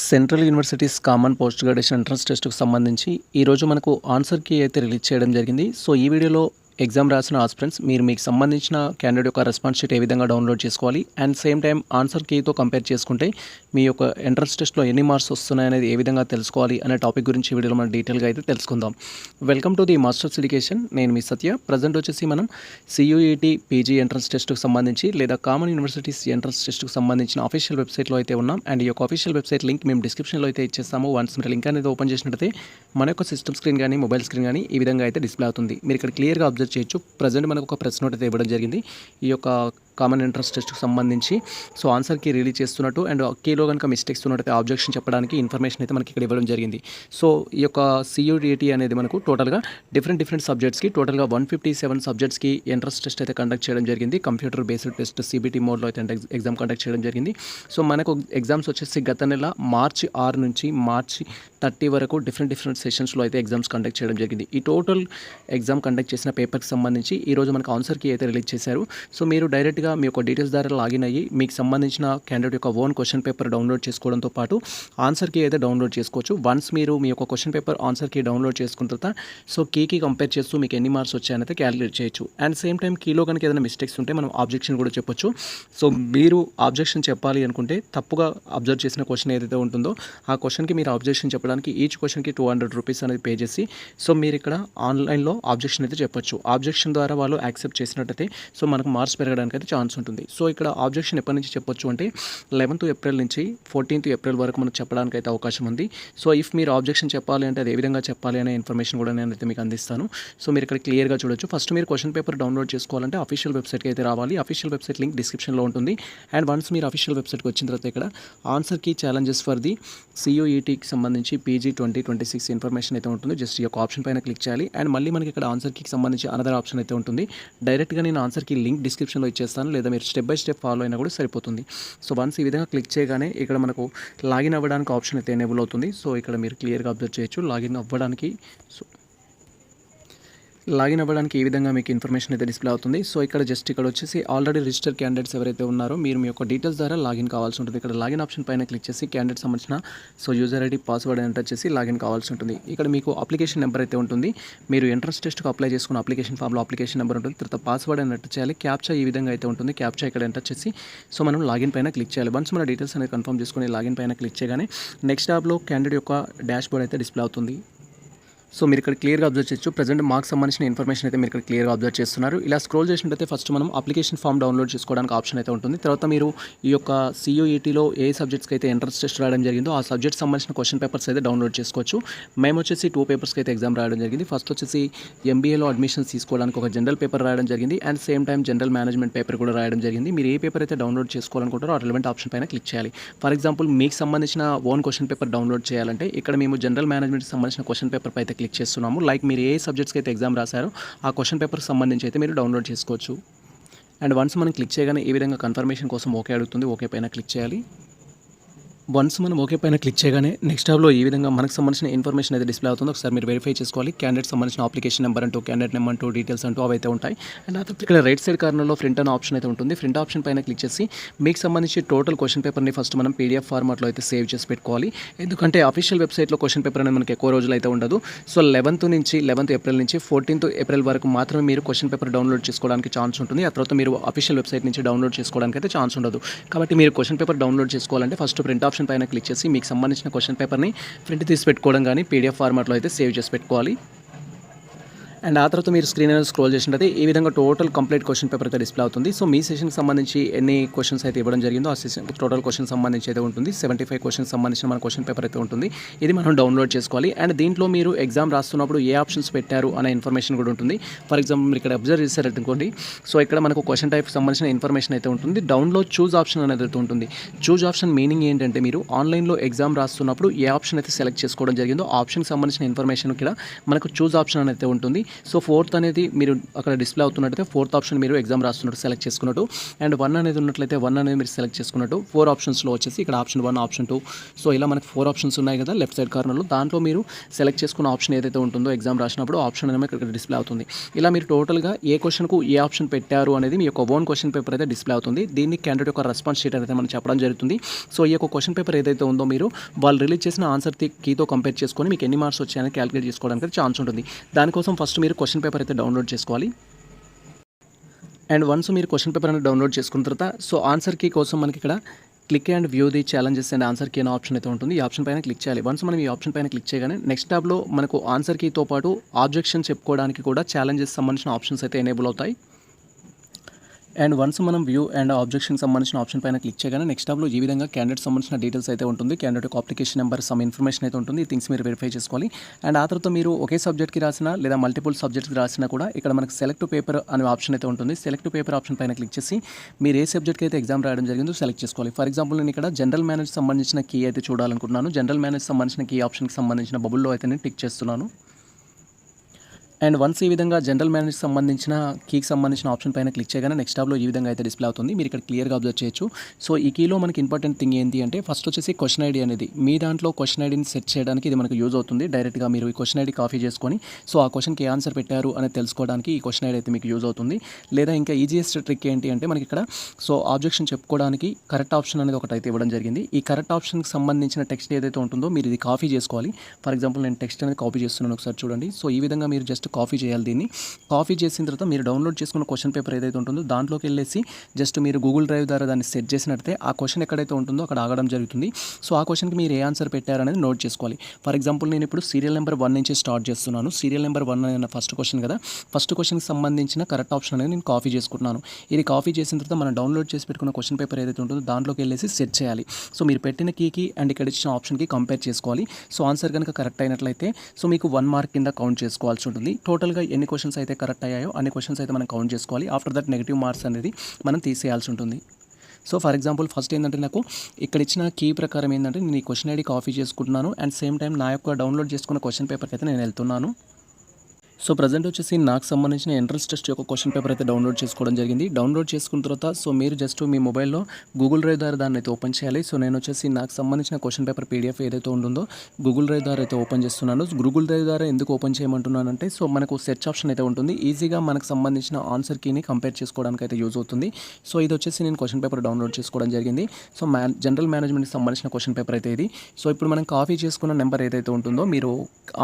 Central universities common post graduation entrance టెస్ట్‌కి సంబంధించి ఈరోజు మనకు ఆన్సర్ కీ అయితే రిలీజ్ చేయడం జరిగింది. సో, ఈ వీడియోలో ఎగ్జామ్ రాసిన ఆస్పిరెంట్స్ మీకు సంబంధించిన క్యాండిడేట్ యొక్క రెస్పాన్స్ షీట్ ఏ విధంగా డౌన్లోడ్ చేసుకోవాలి అండ్ సేమ్ టైం ఆన్సర్ కీతో కంపేర్ చేసుకుంటే మీ యొక్క ఎంట్రన్స్ టెస్ట్‌లో ఎన్ని మార్క్స్ వస్తున్నాయనేది ఏ విధంగా తెలుసుకోవాలి అనే టాపిక్ గురించి ఈ వీడియోలో మనం డీటెయిల్‌గా అయితే తెలుసుకుందాం. Welcome to the masters education. నేను మీ సత్య. ప్రజెంట్ వచ్చేసి మనం CUET పీజీ ఎంట్రన్స్ టెస్ట్‌కి సంబంధించి లేదా కామన్ యూనివర్సిటీస్ ఎంట్రన్స్ టెస్ట్‌కి సంబంధించిన అఫీషియల్ వెబ్సైట్లో అయితే ఉన్నాం. అండ్ ఈ యొక్క అఫీషియల్ వెబ్సైట్ లింక్ మేము డిస్క్రిప్షన్లో అయితే ఇచ్చేస్తాము. వన్స్ మీరు లింక్ అనేది ఓపెన్ చేసినట్లయితే మన యొక్క సిస్టమ్ స్క్రీన్ కానీ మొబైల్ స్క్రీన్ కానీ ఈ విధంగా అయితే డిస్ప్లే అవుతుంది. మీరు ఇక్కడ క్లియర్గా అబ్జర్వ్ చేయొచ్చు. ప్రజెంట్ మనకు ఒక ప్రెస్ నోట్ అయితే ఇవ్వడం జరిగింది ఈ యొక్క కామన్ ఎంట్రన్స్ టెస్ట్కి సంబంధించి. సో, ఆన్సర్ కీ రిలీజ్ చేస్తున్నట్టు అండ్ కీలో కనుక మిస్టేక్స్ ఉన్నట్టయితే ఆబ్జెక్షన్ చెప్పడానికి ఇన్ఫర్మేషన్ అయితే మనకి ఇక్కడ ఇవ్వడం జరిగింది. సో, ఈ యొక్క CUET అనేది మనకు టోటల్గా డిఫరెంట్ సబ్జెక్ట్స్కి టోటల్గా 157 సబ్జెక్ట్స్కి ఎంట్రన్స్ టెస్ట్ అయితే కండక్ట్ చేయడం జరిగింది. కంప్యూటర్ బేస్డ్ టెస్ట్ CBT మోడ్లో అయితే ఎగ్జామ్ కండక్ట్ చేయడం జరిగింది. సో, మనకు ఎగ్జామ్స్ వచ్చేసి గత నెల మార్చి 6 నుంచి మార్చి 30 వరకు డిఫరెంట్ సెషన్స్లో అయితే ఎగ్జామ్స్ కండక్ట్ చేయడం జరిగింది. ఈ టోటల్ ఎగ్జామ్ కండక్ట్ చేసిన పేపర్కి సంబంధించి ఈరోజు మనకు ఆన్సర్ కీ అయితే రిలీజ్ చేశారు. సో, మీరు డైరెక్ట్గా మీ యొక్క డీటెయిల్స్ ద్వారా లాగిన్ అయ్యి మీకు సంబంధించిన క్యాండిడేట్ యొక్క ఓన్ క్వశ్చన్ పేపర్ డౌన్లోడ్ చేసుకోవడంతో పాటు ఆన్సర్ కీ అయితే డౌన్లోడ్ చేసుకోవచ్చు. వన్స్ మీరు మీ యొక్క question paper answer key download చేసుకున్న తర్వాత సో కీకి కంపేర్ చేస్తూ మీకు ఎన్ని మార్క్స్ వచ్చాయనైతే క్యాలిక్యులేట్ చేయొచ్చు. అండ్ సేమ్ టైం కీలో కనుక ఏదైనా మిస్టేక్స్ ఉంటే మనం ఆబ్జెక్షన్ కూడా చెప్పొచ్చు. సో, మీరు ఆబ్జెక్షన్ చెప్పాలి అనుకుంటే తప్పుగా అబ్జర్వ్ చేసిన క్వశ్చన్ ఏదైతే ఉంటుందో ఆ క్వశ్చన్కి మీరు ఆబ్జెక్షన్ చెప్పడానికి ఈచ్ క్వశ్చన్కి 200 రూపీస్ అనేది పే చేసి సో మీరు ఇక్కడ ఆన్లైన్లో ఆబ్జెక్షన్ అయితే చెప్పొచ్చు. ఆబ్జెక్షన్ ద్వారా వాళ్ళు యాక్సెప్ట్ చేసినట్టయితే సో మనకు మార్క్స్ పెరగడానికి అయితే ఛాన్స్ ఉంటుంది. సో, ఇక్కడ ఆబ్జెక్షన్ ఎప్పటి నుంచి చెప్పొచ్చు అంటే 11th ఏప్రిల్ నుంచి 14th ఏప్రిల్ వరకు మనకు చెప్పడానికి అయితే అవకాశం ఉంది. సో, ఇఫ్ మీరు ఆబ్జెక్షన్ చెప్పాలి అంటే అది ఏ విధంగా చెప్పాలి అనే ఇన్ఫర్మేషన్ కూడా నేను అయితే మీకు అందిస్తాను. సో, మీరు ఇక్కడ క్లియర్గా చూడొచ్చు. ఫస్ట్ మీరు క్వశ్చన్ పేపర్ డౌన్లోడ్ చేసుకోవాలంటే అఫీషియల్ వెబ్సైట్కి అయితే రావాలి. అఫీషియల్ వెబ్సైట్ లింక్ డిస్క్రిప్షన్లో ఉంటుంది. అండ్ వన్స్ మీరు అఫీషియల్ వెబ్సైట్కి వచ్చిన తర్వాత ఇక్కడ answer key challenges for the CUETకి సంబంధించి PG 2026 ఇన్ఫర్మేషన్ అయితే ఉంటుంది. జస్ట్ ఈ యొక్క ఆప్షన్ పైన క్లిక్ చేయాలి. అండ్ మళ్ళీ మనకి ఇక్కడ ఆన్సర్ కీకి సంబంధించి అనదర్ ఆప్షన్ అయితే ఉంటుంది. డైరెక్ట్గా నేను ఆన్సర్ కీ లింక్ డిస్క్రిప్షన్లో ఇచ్చేస్తాను, లేదా మీరు స్టెప్ బై స్టెప్ ఫాలో అయినా కూడా సరిపోతుంది. సో, వన్స్ ఈ విధంగా క్లిక్ చేయగానే ఇక్కడ మనకు లాగిన్ అవ్వడానికి ఆప్షన్ అయితే ఎనేబుల్ అవుతుంది. సో, ఇక్కడ మీరు క్లియర్గా అబ్జర్వ్ చేయొచ్చు. లాగిన్ అవ్వడానికి ఈ విధంగా మీకు ఇన్ఫర్మేషన్ అయితే డిస్ప్లే అవుతుంది. సో, ఇక్కడ వచ్చేసి ఆల్రెడీ రిజిస్టర్ క్యాండిడేట్స్ ఎవరైతే ఉన్నారో మీరు మీ యొక్క డీటెయిల్స్ ద్వారా లాగిన్ కావాల్సి ఉంటుంది. ఇక్కడ లాగిన్ ఆప్షన్ పైన క్లిక్ చేసి క్యాండిడేట్ సంబంధించిన so user ID password enter చేసి లాగిన్ కావాల్సి ఉంటుంది. ఇక్కడ మీకు అప్లికేషన్ నెంబర్ అయితే ఉంటుంది. మీరు ఎంట్రన్స్ టెస్ట్కి అప్లై చేసుకున్న అప్లికేషన్ ఫామ్లో అప్లికేషన్ నెంబర్ ఉంటుంది. తర్వాత పాస్వర్డ్ ఎంటర్ చేయాలి. క్యాప్చా ఈ విధంగా అయితే ఉంటుంది. క్యాప్చా ఇక్కడ ఎంటర్ చేసి సో మనం లాగిన్ పైన క్లిక్ చేయాలి. వన్స్ మన డీటెయిల్స్ అనేది కన్ఫర్మ్ చేసుకుని లాగిన్ పైన క్లిక్ చేయగానే నెక్స్ట్ ట్యాబ్లో క్యాండిడేట్ యొక్క డాష్ బోర్డ్ అయితే డిస్ప్లే అవుతుంది. సో, మీరు ఇక్కడ క్లియర్గా అబ్జర్వ్ చేయొచ్చు. ప్రజెంట్ మార్క్స్ సంబంధించిన ఇన్ఫర్మేషన్ అయితే మీరు ఇక్కడ క్లియర్గా అబ్జర్వ్ చేస్తున్నారు. ఇలా స్క్రోల్ చేసినట్టయితే ఫస్ట్ మనం అప్లికేషన్ ఫామ్ డౌన్లోడ్ చేసుకోవడానికి ఆప్షన్ అయితే ఉంటుంది. తర్వాత మీరు ఈ యొక్క CUETలో ఏ సబ్జెక్ట్స్కి అయితే ఎంట్రన్స్ టెస్ట్ రాయడం జరిగిందో ఆ సబ్జెక్ట్ సంబంధించిన క్వశ్చన్ పేపర్స్ అయితే డౌన్లోడ్ చేసుకోవచ్చు. మేము వచ్చేసి 2 పేపర్స్కి అయితే ఎగ్జామ్ రాయడం జరిగింది. ఫస్ట్ వచ్చేసి MBAలో అడ్మిషన్స్ తీసుకోవడానికి ఒక జనరల్ పేపర్ రాయడం జరిగింది. And same time general management paper కూడా రాయడం జరిగింది. మీరు ఏ పేపర్ అయితే డౌన్లోడ్ చేసుకోవాలనుకుంటారో ఆ రిలవెంట్ ఆప్షన్ పైన క్లిక్ చేయాలి. ఫర్ ఎగ్జాంపుల్ మీకు సంబంధించిన ఓన్ క్వశ్చన్ పేపర్ డౌన్లోడ్ చేయాలంటే ఇక్కడ మేము జనరల్ మేనేజ్మెంట్కి సంబంధించిన క్వశ్చన్ పేపర్ పై అయితే క్లిక్ చేస్తున్నాము. లైక్ మీరు ఏ సబ్జెక్ట్స్కి అయితే ఎగ్జామ్ రాశారో ఆ క్వశ్చన్ పేపర్కి సంబంధించి అయితే మీరు డౌన్లోడ్ చేసుకోవచ్చు. అండ్ వన్స్ మనం క్లిక్ చేయగానే ఈ విధంగా కన్ఫర్మేషన్ కోసం ఓకే అడుగుతుంది. ఓకే పైన క్లిక్ చేయాలి. వన్స్ మనం ఓకే పైన క్లిక్ చేయగానే నెక్స్ట్ ట్యాబ్లో ఈ విధంగా మనకు సంబంధించిన ఇన్ఫర్మేషన్ అయితే డిస్ప్లే అవుతుంది. ఒకసారి మీరు వెరిఫై చేసుకోవాలి. క్యాండిడేట్ సంబంధించిన అప్లికేషన్ నెంబర్ అంటూ క్యాండిడేట్ నెంబర్ అంటూ డీటెయిల్స్ అంటూ అవైతే ఉంటాయి. అండ్ అక్కడ ఇక్కడ రైట్ సైడ్ కార్నర్లో ప్రింట్ అనే ఆప్షన్ అయితే ఉంటుంది. ప్రింట్ ఆప్షన్ పైన క్లిక్ చేసి మీకు సంబంధించి టోటల్ క్వశ్చన్ పేపర్ని ఫస్ట్ మనం PDF ఫార్మాట్లో అయితే సేవ్ చేసి పెట్టుకోవాలి. ఎందుకంటే అఫీషియల్ వెబ్సైట్లో క్వశ్చన్ పేపర్ అనేది మనకి ఎక్కువ రోజులు అయితే ఉండదు. సో, 11th ఏప్రిల్ నుంచి 14th ఏప్రిల్ వరకు మాత్రమే మీరు క్వశ్చన్ పేపర్ డౌన్లోడ్ చేసుకోవడానికి ఛాన్స్ ఉంటుంది. ఆ తర్వాత మీరు అఫీషియల్ వెబ్సైట్ నుంచి డౌన్లోడ్ చేసుకోవడానికి అయితే ఛాన్స్ ఉండదు. కాబట్టి మీరు క్వశ్చన్ పేపర్ డౌన్లోడ్ చేసుకోవాలంటే ఫస్ట్ ప్రింట్ ఆప్షన్ పైన క్లిక్ చేసి మీకు సంబంధించిన క్వశ్చన్ పేపర్ని ప్రింట్ తీసి పెట్టుకోవడం కానీ PDF ఫార్మాట్లో అయితే సేవ్ చేసి పెట్టుకోవాలి. అండ్ ఆ తర్వాత మీరు స్క్రీన్ అనేది స్క్రోల్ చేసినట్లయితే ఈ విధంగా టోటల్ కంప్లీట్ క్వశ్చన్ పేపర్ అయితే డిస్ప్లే అవుతుంది. సో, మీ సెషన్కి సంబంధించి ఎన్ని క్వశ్చన్స్ అయితే ఇవ్వడం జరిగిందో ఆ సెషన్ టోటల్ క్వశ్చన్ సంబంధించి అయితే ఉంటుంది. 75 క్వశ్చన్స్ సంబంధించిన మన క్వశ్చన్ పేపర్ అయితే ఉంటుంది. ఇది మనం డౌన్లోడ్ చేసుకోవాలి. అండ్ దీంట్లో మీరు ఎగ్జామ్ రాస్తున్నప్పుడు ఏ ఆప్షన్స్ పెట్టారు అనే ఇన్ఫర్మేషన్ కూడా ఉంటుంది. ఫర్ ఎగ్జాంపుల్ మీరు ఇక్కడ అబ్జర్వ్ చేశారనుకోండి. సో, ఇక్కడ మనకు క్వశ్చన్ టైప్ సంబంధించిన ఇన్ఫర్మేషన్ అయితే ఉంటుంది. డౌన్లో చూజ్ ఆప్షన్ అనేది అయితే ఉంటుంది. చూజ్ ఆప్షన్ మీనింగ్ ఏంటంటే మీరు ఆన్లైన్లో ఎగ్జామ్ రాస్తున్నప్పుడు ఏ ఆప్షన్ అయితే సెలెక్ట్ చేసుకోవడం జరిగిందో ఆ ఆప్షన్కి సంబంధించిన ఇన్ఫర్మేషన్ ఇక్కడ మనకు చూజ్ ఆప్షన్ అనేది ఉంటుంది. సో ఫోర్త్ అనేది మీరు అక్కడ డిస్ప్లే అవుతున్నట్టయితే ఫోర్త్ ఆప్షన్ మీరు ఎగ్జామ్ రాస్తున్నట్టు సెలెక్ట్ చేసుకున్నట్టు, అండ్ 1 అనేది ఉన్నట్లయితే 1 అనేది మీరు సెలెక్ట్ చేసుకున్నట్టు. 4 ఆప్షన్స్లో వచ్చేసి ఇక్కడ ఆప్షన్ 1, ఆప్షన్ 2, సో ఇలా మనకి 4 ఆప్షన్స్ ఉన్నాయి కదా లెఫ్ట్ సైడ్ కార్నర్లో. దాంట్లో మీరు సెలెక్ట్ చేసుకున్న ఆప్షన్ ఏదైతే ఉంటుందో ఎగ్జామ్ రాసినప్పుడు ఆప్షన్ అనేది ఇక్కడ డిస్ప్లే అవుతుంది. ఇలా మీరు టోటల్గా ఏ క్వశ్చన్కు ఏ ఆప్షన్ పెట్టారు అనేది మీ యొక్క ఓన్ క్వశ్చన్ పేపర్ అయితే డిస్ప్లే అవుతుంది. దీన్ని క్యాండిడేట్ యొక్క రెస్పాన్స్ షీట్ అయితే మనం చెప్పడం జరుగుతుంది. సో ఈ యొక్క క్వశ్చన్ పేపర్ ఏదైతే ఉందో మీరు వాళ్ళు రిలీజ్ చేసిన ఆన్సర్ కీతో కంపేర్ చేసుకొని మీకు ఎన్ని మార్క్స్ వచ్చాయని క్యాలిక్యులేట్ చేసుకోవడానికి ఛాన్స్ ఉంటుంది. దానికోసం ఫస్ట్ మీరు క్వశ్చన్ పేపర్ అయితే డౌన్లోడ్ చేసుకోవాలి. అండ్ వన్స్ మీరు క్వశ్చన్ పేపర్ అనేది డౌన్లోడ్ చేసుకున్న తర్వాత సో ఆన్సర్ కీ కోసం మనకి ఇక్కడ click and view the challenges and answer key అనే ఆప్షన్ అయితే ఉంటుంది. ఈ ఆప్షన్ పైన క్లిక్ చేయాలి. వన్స్ మనం ఈ ఆప్షన్ పైన క్లిక్ చేయగానే నెక్స్ట్ ట్యాబ్లో మనకు ఆన్సర్ కీతో పాటు ఆబ్జెక్షన్ చెప్పుకోవడానికి కూడా ఛాలెంజెస్ సంబంధించిన ఆప్షన్స్ అయితే ఎనేబుల్ అవుతాయి. అండ్ వన్స్ మనం వ్యూ అండ్ ఆబ్జెక్షన్ సంబంధించిన ఆప్షన్ పైన క్లిక్ చేయగానే నెక్స్ట్ టాబ్లో ఈ విధంగా క్యాండిడేట్ సంబంధించిన డీటెయిల్స్ అయితే ఉంటుంది. క్యాండిడేట్ యొక్క అప్లికేషన్ నెంబర్ సమ్ ఇన్ఫర్మేషన్ అయితే ఉంటుంది. ఈ థింగ్స్ మీరు వెరిఫై చేసుకోవాలి. అండ్ ఆ తర్వాత మీరు ఒకే సబ్జెక్ట్కి రాసినా లేదా మల్టిపుల్ సబ్జెక్ట్కి రాసినా కూడా ఇక్కడ మనకు సెలెక్ట్ పేపర్ అనే ఆప్షన్ అయితే ఉంటుంది. సెలెక్ట్ పేపర్ ఆప్షన్ పైన క్లిక్ చేసి మీరు ఏ సబ్జెక్ట్కి అయితే ఎగ్జామ్ రాయడం జరిగిందో సెలెక్ట్ చేసుకోవాలి. ఫర్ ఎగ్జాంపుల్ నేను ఇక్కడ జనరల్ మేనేజ్ సంబంధించిన కీ అయితే చూడాలనుకుంటున్నాను. జనరల్ మేనేజ్ సంబంధించిన కీ ఆప్షన్కి సంబంధించిన బబుల్లో అయితే నేను టిక్ చేస్తున్నాను. అండ్ వన్స్ ఈ విధంగా జనరల్ మేనేజ్ సంబంధించిన కీకి సంబంధించిన ఆప్షన్ పైన క్లిక్ చేయగానే నెక్స్ట్ టాబ్లో ఈ విధంగా అయితే డిస్ప్లే అవుతుంది. మీరు ఇక్కడ క్లియర్గా అబ్జర్వ్ చేయొచ్చు. సో ఈ కీలో మనకి ఇంపార్టెంట్ థింగ్ ఏంటి అంటే ఫస్ట్ వచ్చేసి క్వశ్చన్ ఐడి అనేది మీ దాంట్లో క్వశ్చన్ ఐడిని సెట్ చేయడానికి ఇది మనకు యూజ్ అవుతుంది. డైరెక్ట్గా మీరు ఈ క్వశ్చన్ ఐడి కాపీ చేసుకొని సో ఆ క్వశ్చన్కి ఏ ఆన్సర్ పెట్టారు అనేది తెలుసుకోవడానికి ఈ క్వశ్చన్ ఐడి అయితే మీకు యూజ్ అవుతుంది. లేదా ఇంకా ఈజియెస్ట్ ట్రిక్ ఏంటి అంటే మనకి ఇక్కడ సో ఆబ్జెక్షన్ చెప్పుకోవడానికి కరెక్ట్ ఆప్షన్ అనేది ఒకటి అయితే ఇవ్వడం జరిగింది. ఈ కరెక్ట్ ఆప్షన్కి సంబంధించిన టెక్స్ట్ ఏదైతే ఉంటుందో మీరు ఇది కాపీ చేసుకోవాలి. ఫర్ ఎగ్జాంపుల్ నేను టెక్స్ట్ అనేది కాపీ చేస్తున్నాను, ఒకసారి చూడండి. సో ఈ విధంగా మీరు జస్ట్ కాపీ చేయాలి. దీన్ని కాపీ చేసిన తర్వాత మీరు డౌన్లోడ్ చేసుకున్న క్వశ్చన్ పేపర్ ఏదైతే ఉంటుందో దాంట్లోకి వెళ్ళేసి జస్ట్ మీరు గూగుల్ డ్రైవ్ ద్వారా దాన్ని సెట్ చేసినట్టే ఆ క్వశ్చన్ ఎక్కడైతే ఉంటుందో అక్కడ ఆగడం జరుగుతుంది. సో ఆ క్వశ్చన్కి మీరు ఏ ఆన్సర్ పెట్టారనేది నోట్ చేసుకోవాలి. ఫర్ ఎగ్జాంపుల్ నేను ఇప్పుడు సీరియల్ నెంబర్ 1 నుంచి స్టార్ట్ చేస్తున్నాను. సీరియల్ నెంబర్ 1 అనే ఫస్ట్ క్వశ్చన్ కదా, ఫస్ట్ క్వశ్చన్కి సంబంధించిన కరెక్ట్ ఆప్షన్ అనేది నేను కాపీ చేసుకుంటున్నాను. ఇది కాపీ చేసిన తర్వాత మనం డౌన్లోడ్ చేసి పెట్టుకున్న క్వశ్చన్ పేపర్ ఏదైతే ఉంటుందో దాంట్లోకి వెళ్ళేసి సెట్ చేయాలి. సో మీరు పెట్టిన కీకి అండ్ ఇక్కడ ఇచ్చిన ఆప్షన్కి కంపేర్ చేసుకోవాలి. సో ఆన్సర్ కనుక కరెక్ట్ అయినట్లయితే సో మీకు 1 మార్క్ కింద కౌంట్ చేసుకోవాల్సి ఉంటుంది. టోటల్గా ఎన్ని క్వశ్చన్స్ అయితే కరెక్ట్ అయ్యాయో అన్ని క్వశ్చన్స్ అయితే మనం కౌంట్ చేసుకోవాలి. ఆఫ్టర్ దట్ నెగిటివ్ మార్క్స్ అనేది మనం తీసేయాల్సి ఉంటుంది. సో ఫర్ ఎగ్జాంపుల్ ఫస్ట్ ఏంటంటే నాకు ఇక్కడ ఇచ్చిన కీ ప్రకారం ఏంటంటే నేను ఈ క్వశ్చన్ ఐడి కాపీ చేసుకుంటున్నాను అండ్ సేమ్ టైం నా యొక్క డౌన్లోడ్ చేసుకున్న క్వశ్చన్ పేపర్కి అయితే నేను వెళ్తున్నాను. సో ప్రజెంట్ వచ్చేసి నాకు సంబంధించిన ఎంట్రన్స్ టెస్ట్ యొక్క క్వశ్చన్ పేపర్ అయితే డౌన్లోడ్ చేసుకోవడం జరిగింది. డౌన్లోడ్ చేసుకున్న తర్వాత సో మీరు జస్ట్ మీ మొబైల్లో గూగుల్ డ్రైవ్ ద్వారా దాన్ని అయితే ఓపెన్ చేయాలి. సో నేను వచ్చేసి నాకు సంబంధించిన క్వశ్చన్ పేపర్ పీడిఎఫ్ ఏదైతే ఉంటుందో గూగుల్ డ్రైవ్ ద్వారా అయితే ఓపెన్ చేస్తున్నాను. గూగుల్ డ్రైవ్ ద్వారా ఎందుకు ఓపెన్ చేయమంటున్నానంటే సో మనకు సెర్చ్ ఆప్షన్ అయితే ఉంటుంది. ఈజీగా మనకు సంబంధించిన ఆన్సర్ కీని కంపేర్ చేసుకోవడానికి అయితే యూజ్ అవుతుంది. సో ఇది వచ్చేసి నేను క్వశ్చన్ పేపర్ డౌన్లోడ్ చేసుకోవడం జరిగింది. సో జనరల్ మేనేజ్మెంట్కి సంబంధించిన క్వశ్చన్ పేపర్ అయితే ఇది. సో ఇప్పుడు మనం కాపీ చేసుకున్న నెంబర్ ఏదైతే ఉంటుందో మీరు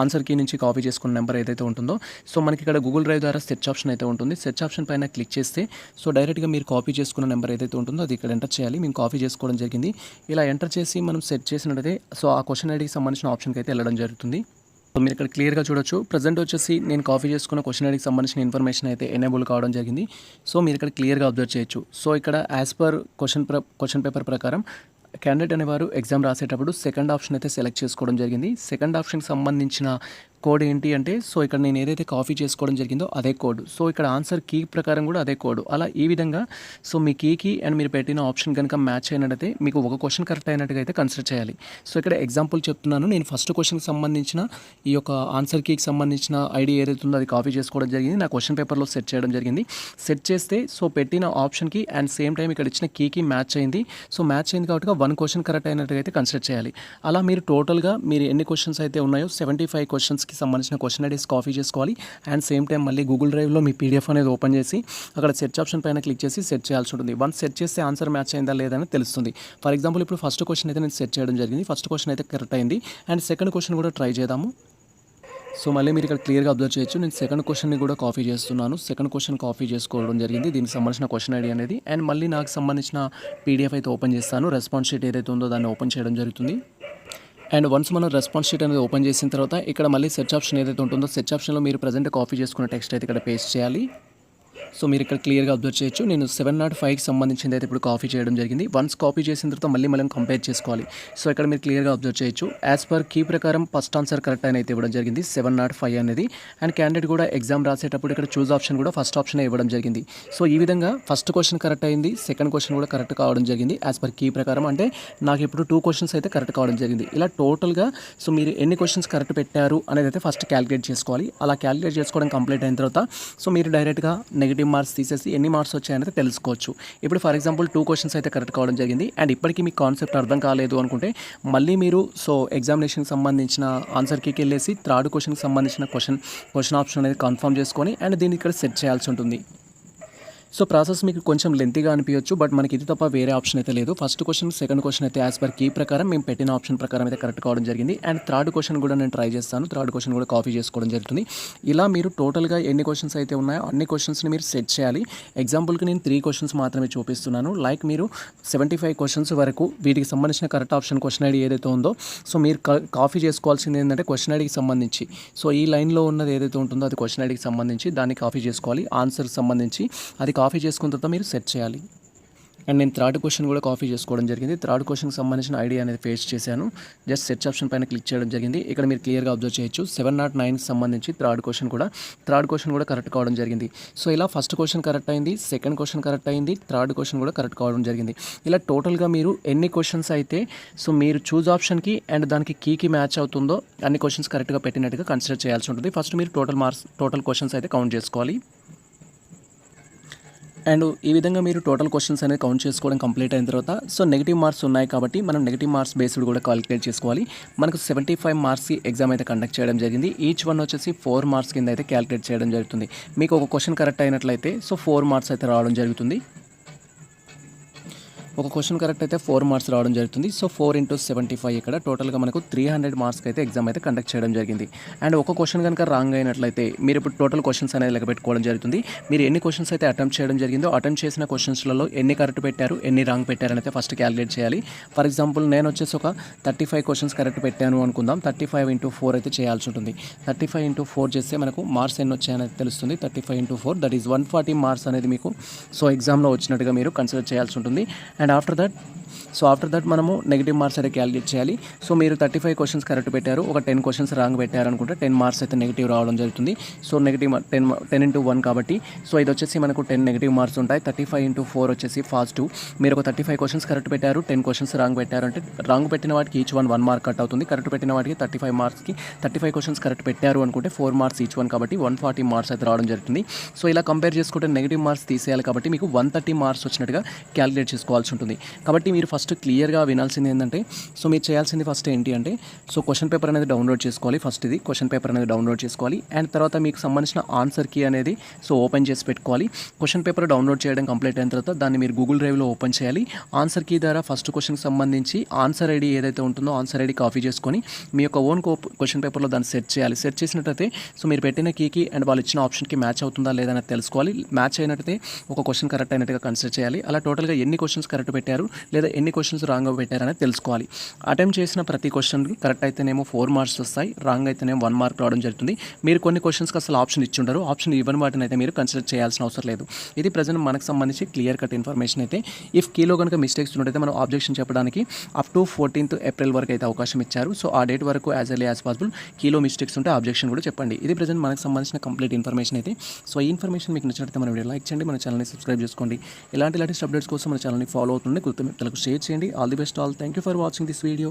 ఆన్సర్ కీ నుంచి కాపీ చేసుకున్న నెంబర్ ఏదైతే ఉంటుందో సో మనకి ఇక్కడ గూగుల్ డ్రైవ్ ద్వారా సెర్చ్ ఆప్షన్ అయితే ఉంటుంది. సెర్చ్ ఆప్షన్ పైన క్లిక్ చేస్తే సో డైరెక్ట్గా మీరు కాపీ చేసుకున్న నెంబర్ ఏదైతే ఉంటుందో అది ఇక్కడ ఎంటర్ చేయాలి. మేము కాపీ చేసుకోవడం జరిగింది. ఇలా ఎంటర్ చేసి మనం సెట్ చేసినట్టయితే సో ఆ క్వశ్చన్ ఐడికి సంబంధించిన ఆప్షన్కి అయితే వెళ్ళడం జరుగుతుంది. సో మీరు ఇక్కడ క్లియర్గా చూడొచ్చు. ప్రజెంట్ వచ్చేసి నేను కాపీ చేసుకున్న క్వశ్చన్ ఐడికి సంబంధించిన ఇన్ఫర్మేషన్ అయితే ఎనేబుల్ కావడం జరిగింది. సో మీరు ఇక్కడ క్లియర్గా అబ్జర్వ్ చేయొచ్చు. సో ఇక్కడ యాజ్ పర్ క్వశ్చన్ పేపర్ ప్రకారం క్యాండిడేట్ అనేవారు ఎగ్జామ్ రాసేటప్పుడు సెకండ్ ఆప్షన్ అయితే సెలెక్ట్ చేసుకోవడం జరిగింది. సెకండ్ ఆప్షన్కి సంబంధించిన కోడ్ ఏంటి అంటే సో ఇక్కడ నేను ఏదైతే కాపీ చేసుకోవడం జరిగిందో అదే కోడ్. సో ఇక్కడ ఆన్సర్ కీ ప్రకారం కూడా అదే కోడ్. అలా ఈ విధంగా సో మీ కీకి అండ్ మీరు పెట్టిన ఆప్షన్ కనుక మ్యాచ్ అయినట్టయితే మీకు ఒక క్వశ్చన్ కరెక్ట్ అయినట్టుగా అయితే కన్సిడర్ చేయాలి. సో ఇక్కడ ఎగ్జాంపుల్ చెప్తున్నాను. నేను ఫస్ట్ క్వశ్చన్కి సంబంధించిన ఈ యొక్క ఆన్సర్ కీకి సంబంధించిన ఐడి ఏదైతే ఉందో అది కాపీ చేసుకోవడం జరిగింది. నా క్వశ్చన్ పేపర్లో సెట్ చేయడం జరిగింది. సెట్ చేస్తే సో పెట్టిన ఆప్షన్కి అండ్ సేమ్ టైం ఇక్కడ ఇచ్చిన కీకి మ్యాచ్ అయింది. సో మ్యాచ్ అయింది కాబట్టి 1 క్వశ్చన్ కరెక్ట్ అయినట్టుగా అయితే కన్సిడర్ చేయాలి. అలా మీరు టోటల్గా మీరు ఎన్ని క్వశ్చన్స్ అయితే ఉన్నాయో 75 క్వశ్చన్స్కి సంబంధించిన క్వశ్చన్ ఐడీస్ కాపీ చేసుకోవాలి. అండ్ సేమ్ టైం మళ్ళీ గూగుల్ డ్రైవ్లో మీ పీడిఎఫ్ అనేది ఓపెన్ చేసి అక్కడ సెర్చ్ ఆప్షన్ పైన క్లిక్ చేసి సెట్ చేయాల్సి ఉంటుంది. వన్స్ సెట్ చేస్తే ఆన్సర్ మ్యాచ్ అయిందా లేదని తెలుస్తుంది. ఫర్ ఎగ్జాంపుల్ ఇప్పుడు ఫస్ట్ క్వశ్చన్ అయితే నేను సెట్ చేయడం జరిగింది. ఫస్ట్ క్వశ్చన్ అయితే కరెక్ట్ అయింది. అండ్ సెకండ్ క్వశ్చన్ కూడా ట్రై చేద్దాము. సో మళ్ళీ మీరు ఇక్కడ క్లియర్గా అబ్జర్వ్ చేయొచ్చు. నేను సెకండ్ క్వశ్చన్ని కూడా కాపీ చేస్తున్నాను. సెకండ్ క్వశ్చన్ కాపీ చేసుకోవడం జరిగింది. దీనికి సంబంధించిన క్వశ్చన్ ఐడి అనేది అండ్ మళ్ళీ నాకు సంబంధించిన పీడిఎఫ్ అయితే ఓపెన్ చేస్తాను. రెస్పాన్స్ షీట్ ఏదైతే ఉందో దాన్ని ఓపెన్ చేయడం జరుగుతుంది. అండ్ వన్స్ మనం రెస్పాన్స్ షీట్ అనేది ఓపెన్ చేసిన తర్వాత ఇక్కడ మళ్ళీ సెర్చ్ ఆప్షన్ ఏదైతే ఉంటుందో సెర్చ్ ఆప్షన్లో మీరు ప్రజెంట్ కాపీ చేసుకున్న టెక్స్ట్ అయితే ఇక్కడ పేస్ట్ చేయాలి. సో మీరు ఇక్కడ క్లియర్గా అబ్జర్వ్ చేయొచ్చు. నేను 705కి సంబంధించింది అయితే ఇప్పుడు కాపీ చేయడం జరిగింది. వన్స్ కాపీ చేసిన తర్వాత మళ్ళీ మనం కంపేర్ చేసుకోవాలి. సో ఇక్కడ మీరు క్లియర్గా అబ్జర్వ్ చేయొచ్చు. యాజ్ పర్ కీ ప్రకారం ఫస్ట్ ఆన్సర్ కరెక్ట్ అని అయితే ఇవ్వడం జరిగింది 705 అనేది. అండ్ క్యాండిడేట్ కూడా ఎగ్జామ్ రాసేటప్పుడు ఇక్కడ చూస్ ఆప్షన్ కూడా ఫస్ట్ ఆప్షన్ ఇవ్వడం జరిగింది. సో ఈ విధంగా ఫస్ట్ క్వశ్చన్ కరెక్ట్ అయింది, సెకండ్ క్వశ్చన్ కూడా కరెక్ట్ కావడం జరిగింది యాజ్ పర్ కీ ప్రకారం. అంటే నాకు ఇప్పుడు 2 క్వశ్చన్స్ అయితే కరెక్ట్ కావడం జరిగింది. ఇలా టోటల్గా సో మీరు ఎన్ని క్వశ్చన్స్ కరెక్ట్ పెట్టారు అనేది అయితే ఫస్ట్ క్యాలిక్యులేట్ చేసుకోవాలి. అలా క్యాలిక్యులేట్ చేసుకోవడం కంప్లీట్ అయిన తర్వాత సో మీరు డైరెక్ట్గా నెగిటివ్ మార్క్స్ తీసేసి ఎన్ని మార్క్స్ వచ్చాయనేది తెలుసుకోవచ్చు. ఇప్పుడు ఫర్ ఎగ్జాంపుల్ 2 క్వశ్చన్స్ అయితే కరెక్ట్ కావడం జరిగింది. అండ్ ఇప్పటికీ మీకు కాన్సెప్ట్ అర్థం కాలేదు అనుకుంటే మళ్ళీ మీరు సో ఎగ్జామినేషన్కి సంబంధించిన ఆన్సర్ కీకి వెళ్ళేసి థర్డ్ క్వశ్చన్కి సంబంధించిన క్వశ్చన్ ఆప్షన్ అనేది కన్ఫర్మ్ చేసుకొని అండ్ దీన్ని ఇక్కడ సెట్ చేయాల్సి ఉంటుంది. సో ప్రాసెస్ మీకు కొంచెం లెంతీగా అనిపించవచ్చు, బట్ మనకి ఇది తప్ప వేరే ఆప్షన్ అయితే లేదు. ఫస్ట్ క్వశ్చన్, సెకండ్ క్వశ్చన్ అయితే యాజ్ పర్ కీ ప్రకారం మేము పెట్టిన ఆప్షన్ ప్రకారం అయితే కరెక్ట్ కావడం జరిగింది. అండ్ థర్డ్ క్వశ్చన్ కూడా నేను ట్రై చేస్తాను. థర్డ్ క్వశ్చన్ కూడా కాపీ చేసుకోవడం జరుగుతుంది. ఇలా మీరు టోటల్గా ఎన్ని క్వశ్చన్స్ అయితే ఉన్నాయో అన్ని క్వశ్చన్స్ని మీరు సెట్ చేయాలి. ఎగ్జాంపుల్కి నేను 3 క్వశ్చన్స్ మాత్రమే చూపిస్తున్నాను. లైక్ మీరు 75 క్వశ్చన్స్ వరకు వీటికి సంబంధించిన కరెక్ట్ ఆప్షన్ క్వశ్చన్ ఐడి ఏదైతే ఉందో సో మీరు కాపీ చేసుకోవాల్సింది ఏంటంటే క్వశ్చన్ ఐడికి సంబంధించి సో ఈ లైన్లో ఉన్నది ఏదైతే ఉంటుందో అది క్వశ్చన్ ఐడికి సంబంధించి దాన్ని కాపీ చేసుకోవాలి. ఆన్సర్కి సంబంధించి అది కాపీ చేసుకున్న తర్వాత మీరు సెట్ చేయాలి. అండ్ నేను థర్డ్ క్వశ్చన్ కూడా కాపీ చేసుకోవడం జరిగింది. థర్డ్ క్వశ్చన్కి సంబంధించిన ఐడియా అనేది పేస్ట్ చేశాను. జస్ట్ సెర్చ్ ఆప్షన్ పైన క్లిక్ చేయడం జరిగింది. ఇక్కడ మీరు క్లియర్గా అబ్జర్వ్ చేయొచ్చు 709కి సంబంధించి థర్డ్ క్వశ్చన్ కూడా కరెక్ట్ కావడం జరిగింది. సో ఇలా ఫస్ట్ క్వశ్చన్ కరెక్ట్ అయింది, సెకండ్ క్వశ్చన్ కరెక్ట్ అయింది, థర్డ్ క్వశ్చన్ కూడా కరెక్ట్ కావడం జరిగింది. ఇలా టోటల్గా మీరు ఎన్ని క్వశ్చన్స్ అయితే సో మీరు చూజ్ ఆప్షన్కి అండ్ దానికి కీకి మ్యాచ్ అవుతుందో అన్ని క్వశ్చన్స్ కరెక్ట్గా పెట్టినట్టుగా కన్సిడర్ చేయాల్సి ఉంటుంది. ఫస్ట్ మీరు టోటల్ క్వశ్చన్స్ అయితే కౌంట్ చేసుకోవాలి. అండ్ ఈ విధంగా మీరు టోటల్ క్వశ్చన్స్ అనేది కౌంట్ చేసుకోవడం కంప్లీట్ అయిన తర్వాత సో నెగిటివ్ మార్క్స్ ఉన్నాయి కాబట్టి మనం నెగిటివ్ మార్క్స్ బేస్డ్ కూడా కాలిక్యులేట్ చేసుకోవాలి. మనకు 75 మార్క్స్కి ఎగ్జామ్ అయితే కండక్ట్ చేయడం జరిగింది. ఈచ్ వన్ వచ్చేసి 4 మార్క్స్ కింద అయితే క్యాలిక్యులేట్ చేయడం జరుగుతుంది. మీకు ఒక క్వశ్చన్ కరెక్ట్ అయినట్లయితే సో 4 మార్క్స్ అయితే రావడం జరుగుతుంది. ఒక క్వశ్చన్ కరెక్ట్ అయితే 4 మార్క్స్ రావడం జరుగుతుంది. సో 4 × 75 ఇక్కడ టోటల్గా మనకు 300 మార్క్స్కి అయితే ఎగ్జామ్ అయితే కండక్ట్ చేయడం జరిగింది. అండ్ ఒక క్వశ్చన్ కనుక రాంగ్ అయినట్లయితే మీరు ఇప్పుడు టోటల్ క్వశ్చన్స్ అనేది లెక్క పెట్టుకోవడం జరుగుతుంది. మీరు ఎన్ని క్వశ్చన్స్ అయితే అటెంప్ట్ చేయడం జరిగిందో అటెంప్ట్ చేసిన క్వశ్చన్స్లలో ఎన్ని కరెక్ట్ పెట్టారు, ఎన్ని రాంగ్ పెట్టారు అయితే ఫస్ట్ క్యాలిక్యులేట్ చేయాలి. ఫర్ ఎగ్జాంపుల్ నేను వచ్చేసి ఒక 35 క్వశ్చన్స్ కరెక్ట్ పెట్టాను అనుకుందాం. 35 × 4 అయితే చేయాల్సి ఉంటుంది. 35 × 4 చేస్తే మనకు మార్క్స్ ఎన్ని వచ్చాయనేది తెలుస్తుంది. 35 × 4 దట్ ఈస్ 140 మార్క్స్ అనేది మీకు సో ఎగ్జామ్లో వచ్చినట్టుగా మీరు కన్సిడర్ చేయాల్సి ఉంటుంది. అండ్ ఆఫ్టర్ దట్ మనము నెగిటివ్ మార్క్స్ అయితే క్యాలిక్యులేట్ చేయాలి. సో మీరు 35 క్వశ్చన్స్ కరెక్ట్ పెట్టారు, ఒక 10 క్వశ్చన్స్ రాంగ్ పెట్టారు అనుకుంటే 10 మార్క్స్ అయితే నెగిటివ్ రావడం జరుగుతుంది. సో నెగిటివ్ 10 × 1 కాబట్టి సో ఇది వచ్చేసి మనకు 10 నెగిటివ్ మార్క్స్ ఉంటాయి. 35 × 4 వచ్చేసి పాజిటివ్. మీరు ఒక 35 క్వశ్చన్స్ కరెక్ట్ పెట్టారు, 10 క్వశ్చన్స్ రాంగ్ పెట్టారు అంటే రాంగ్ పెట్టిన వాటికి ఈచ్ వన్ 1 మార్క్ కట్ అవుతుంది. కరెక్ట్ పెట్టిన వాటికి 35 మార్క్స్కి 35 క్వశ్చన్స్ కరెక్ట్ పెట్టారు అనుకుంటే 4 మార్క్స్ ఈచ్ వన్ కాబట్టి 140 మార్క్స్ అయితే రావడం జరుగుతుంది. సో ఇలా కంపేర్ చేసుకుంటే నెగిటివ్ మార్క్స్ తీసేయాలి కాబట్టి మీకు 130 మార్క్స్ వచ్చినట్టుగా క్యాలిక్యులేట్ చేసుకోవాల్సి ఉంటుంది. కాబట్టి మీరు ఫస్ట్ క్లియర్గా వినాల్సింది ఏంటంటే సో మీరు చేయాల్సింది ఫస్ట్ ఏంటి అంటే సో క్వశ్చన్ పేపర్ అనేది డౌన్లోడ్ చేసుకోవాలి. ఫస్ట్ ఇది క్వశ్చన్ పేపర్ అనేది డౌన్లోడ్ చేసుకోవాలి. అండ్ తర్వాత మీకు సంబంధించిన ఆన్సర్ కీ అనేది సో ఓపెన్ చేసి పెట్టుకోవాలి. క్వశ్చన్ పేపర్ డౌన్లోడ్ చేయడం కంప్లీట్ అయిన తర్వాత దాన్ని మీరు గూగుల్ డ్రైవ్లో ఓపెన్ చేయాలి. ఆన్సర్ కీ ద్వారా ఫస్ట్ క్వశ్చన్కి సంబంధించి ఆన్సర్ ఐడి ఏదైతే ఉంటుందో ఆన్సర్ ఐడి కాపీ చేసుకొని మీ యొక్క ఓన్ క్వశ్చన్ పేపర్లో దాన్ని సెట్ చేయాలి. సెట్ చేసినట్టయితే సో మీరు పెట్టిన కీకి అండ్ వాళ్ళు ఇచ్చిన ఆప్షన్కి మ్యాచ్ అవుతుందా లేదా అనేది తెలుసుకోవాలి. మ్యాచ్ అయినట్టయితే ఒక క్వశ్చన్ కరెక్ట్ అయినట్టుగా కన్సిడర్ చేయాలి. అలా టోటల్గా ఎన్ని క్వశ్చన్స్ కరెక్ట్ పెట్టారు లేదా ఎన్ని క్వశ్చన్స్ రాంగ్గా పెట్టారనేది తెలుసుకోవాలి. అటెంప్ట్ చేసిన ప్రతి క్వశ్చన్కి కరెక్ట్ అయితేనేమో 4 మార్క్స్ వస్తాయి, రాంగ్ అయితేనేమో 1 మార్క్ రావడం జరుగుతుంది. మీరు కొన్ని క్వశ్చన్స్కి అసలు ఆప్షన్ ఇచ్చి ఉండరు, ఆప్షన్ ఇవ్వని వాటిని అయితే మీరు కన్సిడర్ చేయాల్సిన అవసరం లేదు. ఇది ప్రజెంట్ మనకు సంబంధించి క్లియర్ కట్ ఇన్ఫర్మేషన్ అయితే. ఇఫ్ కీలో కనుక మిస్టేక్స్ ఉన్నట్టయితే మనం ఆబ్జెక్షన్ చెప్పడానికి అప్ టు 14th ఏప్రిల్ వరకు అయితే అవకాశం ఇచ్చారు. సో ఆ డేట్ వరకు యాజ్ ఎర్లీ యాజ్ పాసిబుల్ కీలో మిస్టేక్స్ ఉంటే ఆబ్జెక్షన్ కూడా చెప్పండి. ఇది ప్రజెంట్ మనకు సంబంధించిన కంప్లీట్ ఇన్ఫర్మేషన్ అయితే. సో ఈ ఇన్ఫర్మేషన్ మీకు నచ్చినట్లయితే మన వీడియో లైక్ చేయండి, మన ఛానల్ని సబ్స్క్రైబ్ చేసుకోండి. ఇలాంటి లేటెస్ట్ అప్డేట్స్ కోసం మన ఛానల్ని ఫాలో అవుతుండే గుర్తు షేర్ చేయండి. All the best all. Thank you for watching this video.